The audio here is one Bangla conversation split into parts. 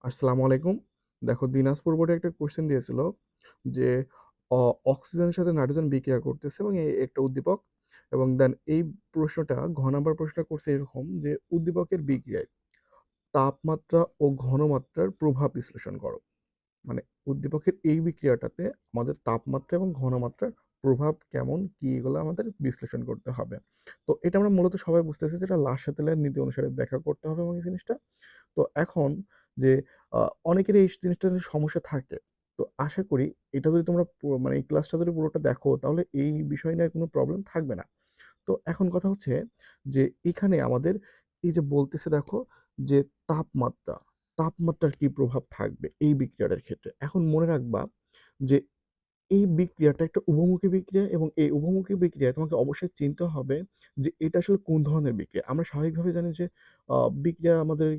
আসসালামু আলাইকুম। দেখো দিনাজপুর বোর্ডে একটা কোয়েশ্চেন দিয়েছিল যে অ অক্সিজেনের সাথে নাইট্রোজেন বিক্রিয়া করতেছে এবং একটা উদ্দীপক এবং দেন এই প্রশ্নটা নাম্বার প্রশ্নটা করছে এরকম যে উদ্দীপকের বিক্রিয়ায় তাপমাত্রা ও ঘনমাত্রার প্রভাব বিশ্লেষণ করো। মানে উদ্দীপকের এই বিক্রিয়াটাতে আমাদের তাপমাত্রা এবং ঘনমাত্রার প্রভাব কেমন কি এগুলো আমাদের বিশ্লেষণ করতে হবে। তো এটা আমরা মূলত সবাই বুঝতেছি যে এটা লাসাতেলের নীতি অনুসারে ব্যাখ্যা করতে হবে এবং এই জিনিসটা তো এখন যে আ অনেকেরই এই জিনিসটা নিয়ে সমস্যা থাকে। তো আশা করি এটা যদি তোমরা মানে এই ক্লাসটা যদি পুরোটা দেখো তাহলে এই বিষয় নিয়ে কোনো প্রবলেম থাকবে না। তো এখন কথা হচ্ছে যে এখানে আমাদের এই যে বলতেছে দেখো যে তাপমাত্রা, তাপমাত্রার কি প্রভাব থাকবে এই বিক্রিয়াটার ক্ষেত্রে। এখন মনে রাখবা যে এই বিক্রিয়াটা একটা উভমুখী বিক্রিয়া এবং এই উভমুখী বিক্রিয়ায় তোমাকে অবশ্যই চিনতে হবে যে এটা আসলে কোন ধরনের বিক্রিয়া। আমরা স্বাভাবিকভাবে জানি যে বিক্রিয়া আমাদের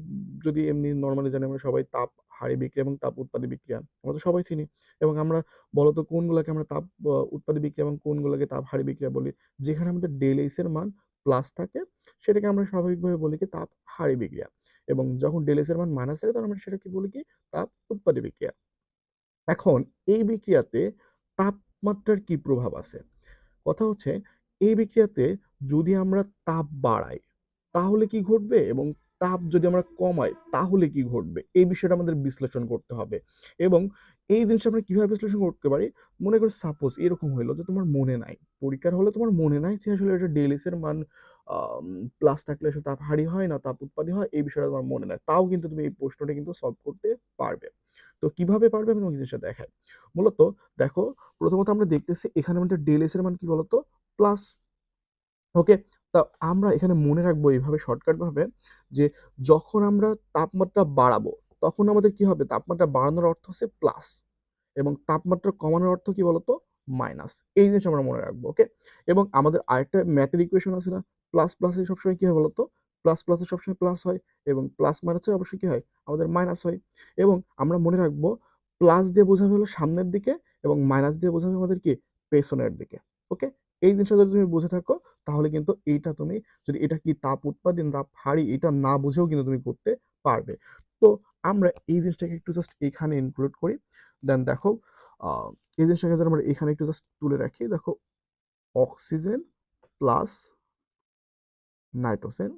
যদি এমনি নরমালি জানি আমরা সবাই তাপ হারি বিক্রিয়া এবং তাপ উৎপাদী বিক্রিয়া। আমরা তো সবাই চিনি এবং আমরা বলতো কোনগুলাকে আমরা তাপ উৎপাদী বিক্রিয়া এবং কোনগুলাকে তাপ হারি বিক্রিয়া বলি। যেখানে আমাদের ΔH এর মান প্লাস থাকে সেটাকে আমরা স্বাভাবিকভাবে বলি কি তাপ হারি বিক্রিয়া এবং যখন ΔH এর মান মাইনাস থাকে তখন আমরা সেটাকে বলি কি তাপ উৎপাদী বিক্রিয়া। এখন এই বিক্রিয়াতে তাপমাত্রার কি প্রভাব আছে? কথা হচ্ছে এই বিক্রিয়াতে যদি আমরা তাপ বাড়াই তাহলে কি ঘটবে এবং তাপ যদি আমরা কমাই তাহলে কি ঘটবে? এই বিষয়টা আমাদের বিশ্লেষণ করতে হবে এবং এই জিনিসটা আমরা কিভাবে বিশ্লেষণ করতে পারি? মনে করো সাপোজ এরকম হইলো যে তোমার মনে নাই। পরীক্ষার হলে তোমার মনে নাই যে আসলে এটা ΔS এর মান প্লাস থাকলে আসলে তাপ হারি হয় না তাপ উৎপাদী হয় এই বিষয়টা তোমার মনে নাই। তাও কিন্তু তুমি এই প্রশ্নটা কিন্তু সলভ করতে পারবে। তো কিভাবে পারবে আমি তোমাকে জিনিসটা দেখাই। মূলত দেখো প্রথমত আমরা দেখতেছি এখানে আমাদের ΔS এর মান কি বলতো? প্লাস। ওকে? তা আমরা এখানে মনে রাখবো এইভাবে শর্টকাট ভাবে যে যখন আমরা তাপমাত্রা বাড়াবো তখন আমাদের কি হবে? তাপমাত্রা বাড়ানোর অর্থ হচ্ছে প্লাস এবং তাপমাত্রা কমানোর অর্থ কি বলতো? মাইনাস। এই জিনিসটা আমরা মনে রাখবো। ওকে? এবং আমাদের আরেকটা ম্যাথের ইকুয়েশন আছে না? প্লাস প্লাসে সবসময় কি হয় বলতো? প্লাস প্লাসে সবসময় প্লাস হয় এবং প্লাস মাইনাসে অবশ্যই কি হয়? আমাদের মাইনাস হয় এবং আমরা মনে রাখবো প্লাস দিয়ে বোঝাবে হলো সামনের দিকে এবং মাইনাস দিয়ে বোঝাবে আমাদের কি? পেছনের দিকে। ওকে? এই জিনিসটা যদি তুমি বুঝে থাকো তাহলে কিন্তু এইটা তুমি যদি এটা কি তাপ উৎপাদন, তাপ হারি এটা না বুঝেও কিন্তু তুমি করতে পারবে। তো আমরা এই জিনিসটাকে একটু জাস্ট এখানে ইনক্লুড করি। দেন দেখো আ এই জিনিসটাকে যদি আমরা এখানে একটু জাস্ট তুলে রাখি। দেখো অক্সিজেন প্লাস নাইট্রোজেন।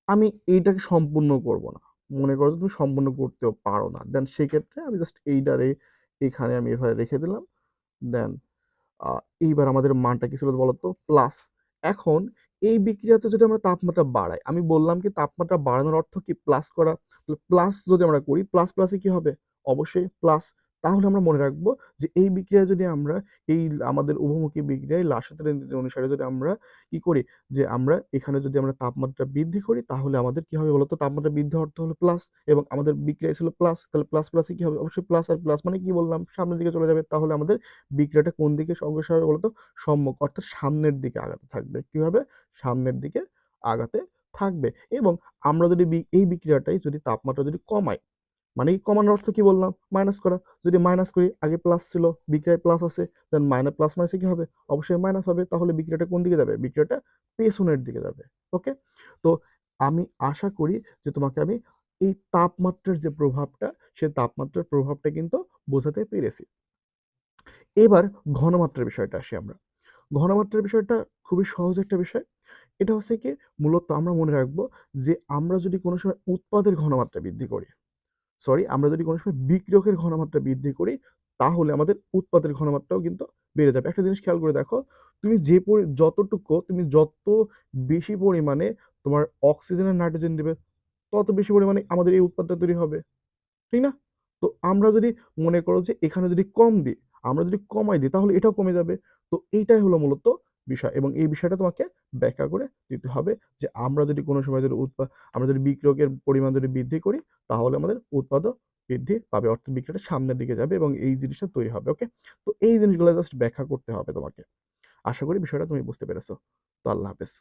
আমি এইটাকে সম্পূর্ণ করব না। মনে করো যে তুমি সম্পূর্ণ করতেও পারো না। দেন সেক্ষেত্রে আমি জাস্ট এইটারে এখানে আমি এভাবে রেখে দিলাম। দেন আ এইবার আমাদের মানটা কি ছিল বলতো? প্লাস। এখন এই বিক্রিয়াতে যদি আমরা তাপমাত্রা বাড়াই, আমি বললাম কি তাপমাত্রা বাড়ানোর অর্থ কি প্লাস করা। তো প্লাস যদি আমরা করি, প্লাস প্লাসে কি হবে? অবশ্যই প্লাস। তাহলে আমরা মনে রাখবো যে এই বিক্রিয়া যদি আমরা এই আমাদের উভমুখী বিক্রিয়ায় লাসাতের নীতি অনুসারে যদি আমরা কি করি যে আমরা এখানে যদি আমরা তাপমাত্রা বৃদ্ধি করি তাহলে আমাদের কি হবে বলতো? তাপমাত্রা বৃদ্ধির অর্থ হলো প্লাস এবং আমাদের বিক্রিয়া ছিল প্লাস। তাহলে প্লাস প্লাসে কি হবে? অবশ্যই প্লাস আর প্লাস মানে কি বললাম? সামনের দিকে চলে যাবে। তাহলে আমাদের বিক্রিয়াটা কোন দিকে অগ্রসর হবে বলতো? সম্মুখ অর্থাৎ সামনের দিকে আগাতে থাকবে। কিভাবে? সামনের দিকে আগাতে থাকবে এবং আমরা যদি এই বিক্রিয়াটাই যদি তাপমাত্রা যদি কমাই, মানে কি কমানোর অর্থ কি বললাম? মাইনাস করা। যদি মাইনাস করি আগে প্লাস ছিল, বিক্রিয়ায় প্লাস আছে, দেন প্লাস মাইনাসে কি হবে? অবশ্যই মাইনাস হবে। তাহলে বিক্রিয়াটা কোন দিকে যাবে? বিক্রিয়াটা পেছনের দিকে যাবে। ওকে? তো আমি আশা করি যে তোমাকে আমি এই তাপমাত্রার যে প্রভাবটা, সে তাপমাত্রার প্রভাবটা কিন্তু বোঝাতে পেরেছি। এবার ঘনমাত্রার বিষয়টা আসি আমরা। ঘনমাত্রার বিষয়টা খুবই সহজ একটা বিষয়। এটা হচ্ছে কি মূলত আমরা মনে রাখবো যে আমরা যদি কোনো সময় উৎপাদের ঘনমাত্রা বৃদ্ধি করি, আমরা যদি কোনো সময় বিক্রিয়কের ঘনমাত্রা বৃদ্ধি করি, তাহলে আমাদের উৎপাদের ঘনমাত্রাও কিন্তু বেড়ে যাবে। একটা জিনিস খেয়াল করে দেখো, তুমি যে তুমি যত বেশি পরিমাণে তোমার অক্সিজেন আর নাইট্রোজেন দিবে, তত বেশি পরিমাণে আমাদের এই উৎপাদটা তৈরি হবে। ঠিক না? তো আমরা যদি মনে করো যে এখানে যদি কম দিই, আমরা যদি কমাই দিই তাহলে এটাও কমে যাবে। তো এইটাই হলো মূলত বিষয় এবং এই বিষয়টা তোমাকে ব্যাখ্যা করে দিতে হবে যে আমরা যদি কোনো সময় যদি আমরা যদি বিক্রিয়কের পরিমাণ যদি বৃদ্ধি করি তাহলে আমাদের উৎপাদও বৃদ্ধি পাবে। অর্থাৎ বিক্রিয়াটা সামনের দিকে যাবে এবং এই জিনিসটা তৈরি হবে। ওকে? তো এই জিনিসগুলো জাস্ট ব্যাখ্যা করতে হবে তোমাকে। আশা করি বিষয়টা তুমি বুঝতে পেরেছো। তো আল্লাহ হাফেজ।